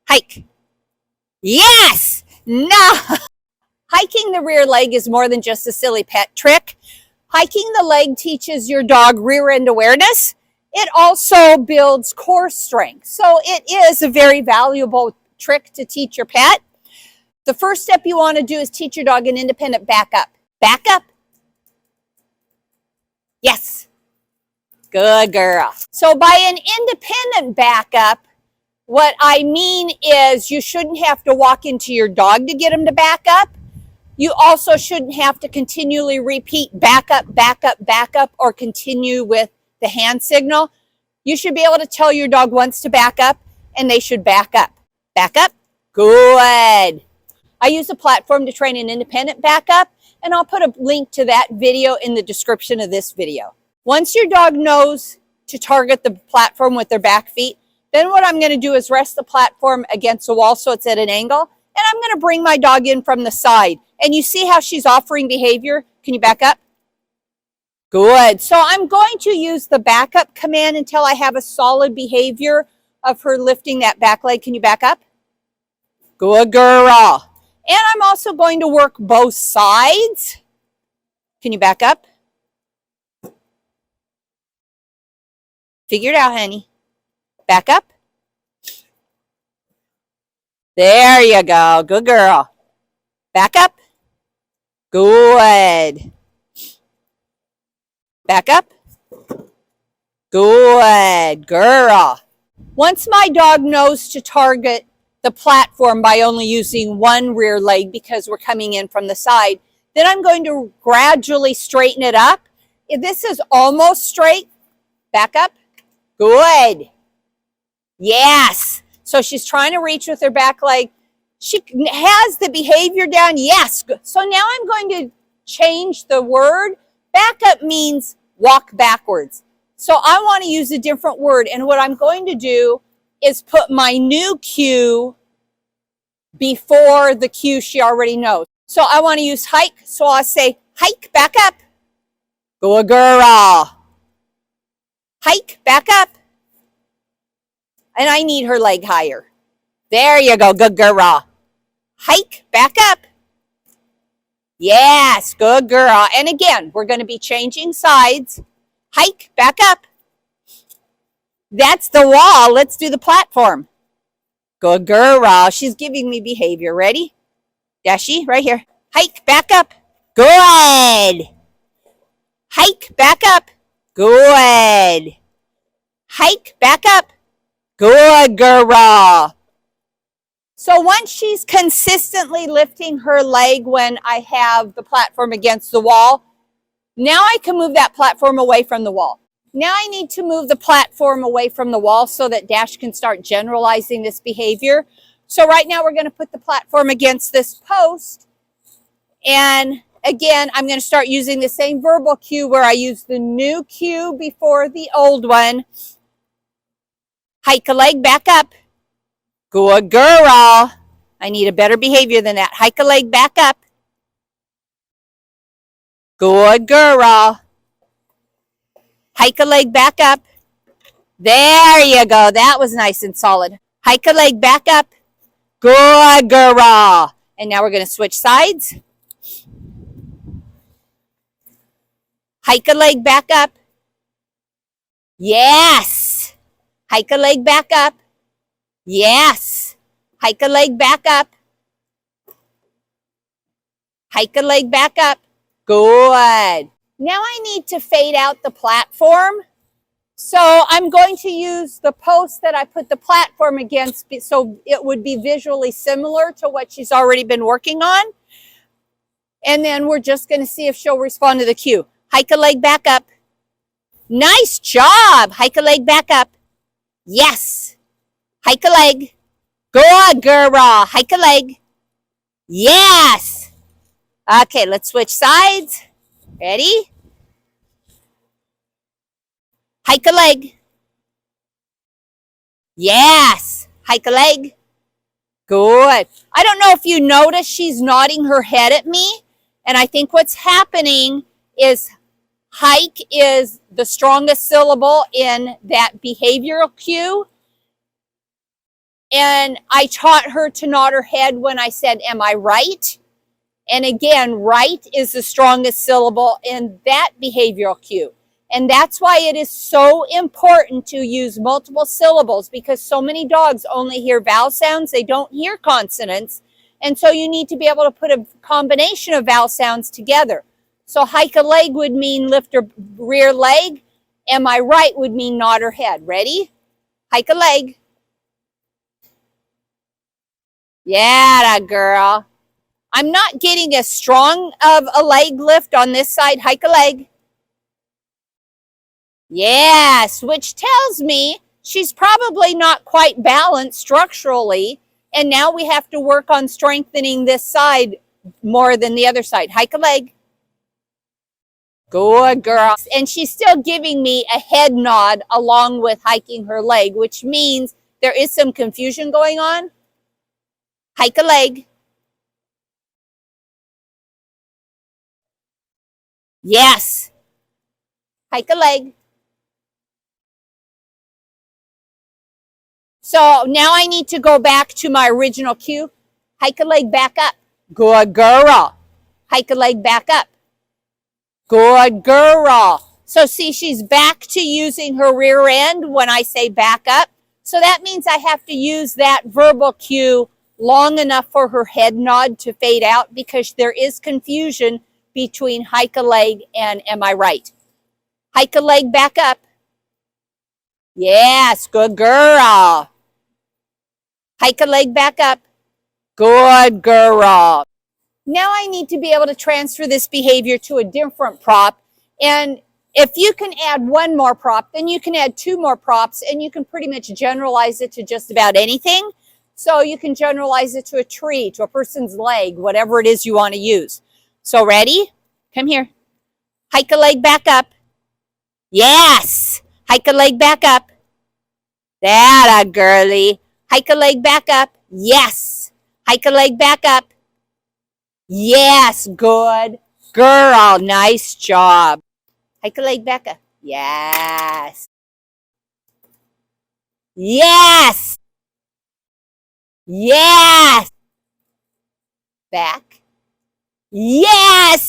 Hike. Yes! No! Hiking the rear leg is more than just a silly pet trick. Hiking the leg teaches your dog rear end awareness. It also builds core strength. So it is a very valuable trick to teach your pet. The first step you want to do is teach your dog an independent back up. Back up. Yes. Good girl. So by an independent back up, what I mean is you shouldn't have to walk into your dog to get him to back up. You also shouldn't have to continually repeat back up, back up, back up, or continue with the hand signal. You should be able to tell your dog once to back up, and they should back up. Back up. Good. I use a platform to train an independent backup, and I'll put a link to that video in the description of this video. Once your dog knows to target the platform with their back feet, then what I'm going to do is rest the platform against the wall so it's at an angle, and I'm going to bring my dog in from the side. And you see how she's offering behavior? Can you back up? Good. So I'm going to use the backup command until I have a solid behavior of her lifting that back leg. Can you back up? Good girl. And I'm also going to work both sides. Can you back up? Figure it out, honey. Back up. There you go. Good girl. Back up. Good. Back up. Good girl. Once my dog knows to target the platform by only using one rear leg because we're coming in from the side, then I'm going to gradually straighten it up. If this is almost straight, back up. Good. Yes. So she's trying to reach with her back leg. She has the behavior down. Yes. So now I'm going to change the word. Back up means walk backwards. So I want to use a different word. And what I'm going to do is put my new cue before the cue she already knows. So I want to use hike. So I'll say hike, back up. Good girl. Hike, back up. And I need her leg higher. There you go. Good girl. Hike, back up. Yes, good girl. And again, we're going to be changing sides. Hike, back up. That's the wall. Let's do the platform. Good girl. She's giving me behavior. Ready? Dashi, right here. Hike, back up. Good. Hike, back up. Good. Hike, back up. Good girl. So once she's consistently lifting her leg when I have the platform against the wall, now I can move that platform away from the wall. Now I need to move the platform away from the wall so that Dash can start generalizing this behavior. So right now we're going to put the platform against this post. And again, I'm going to start using the same verbal cue where I use the new cue before the old one. Hike a leg, back up. Good girl. I need a better behavior than that. Hike a leg, back up. Good girl. Hike a leg, back up. There you go. That was nice and solid. Hike a leg, back up. Good girl. And now we're going to switch sides. Hike a leg, back up. Yes. Hike a leg, back up. Yes. Hike a leg, back up. Hike a leg, back up. Good. Now I need to fade out the platform. So I'm going to use the post that I put the platform against so it would be visually similar to what she's already been working on. And then we're just going to see if she'll respond to the cue. Hike a leg, back up. Nice job. Hike a leg, back up. Yes. Hike a leg. Good girl. Hike a leg. Yes. Okay, let's switch sides. Ready? Hike a leg. Yes. Hike a leg. Good. I don't know if you notice she's nodding her head at me. And I think what's happening is hike is the strongest syllable in that behavioral cue. And I taught her to nod her head when I said, am I right? And again, right is the strongest syllable in that behavioral cue. And that's why it is so important to use multiple syllables, because so many dogs only hear vowel sounds. They don't hear consonants. And so you need to be able to put a combination of vowel sounds together. So hike a leg would mean lift her rear leg. Am I right would mean nod her head. Ready? Hike a leg. Yeah, girl. I'm not getting as strong of a leg lift on this side. Hike a leg. Yes, which tells me she's probably not quite balanced structurally. And now we have to work on strengthening this side more than the other side. Hike a leg. Good girl. And she's still giving me a head nod along with hiking her leg, which means there is some confusion going on. Hike a leg. Yes. Hike a leg. So now I need to go back to my original cue. Hike a leg back up. Good girl. Hike a leg back up. Good girl. So see, she's back to using her rear end when I say back up. So that means I have to use that verbal cue long enough for her head nod to fade out, because there is confusion between hike a leg and am I right? Hike a leg back up. Yes, good girl. Hike a leg back up. Good girl. Now I need to be able to transfer this behavior to a different prop. And if you can add one more prop, then you can add two more props, and you can pretty much generalize it to just about anything. So you can generalize it to a tree, to a person's leg, whatever it is you want to use. So ready? Come here. Hike a leg back up. Yes. Hike a leg back up. That a girly. Hike a leg back up. Yes. Hike a leg back up. Yes, good girl. Nice job. Hike a leg back up. Yes. Yes. Yes. Back. Yes.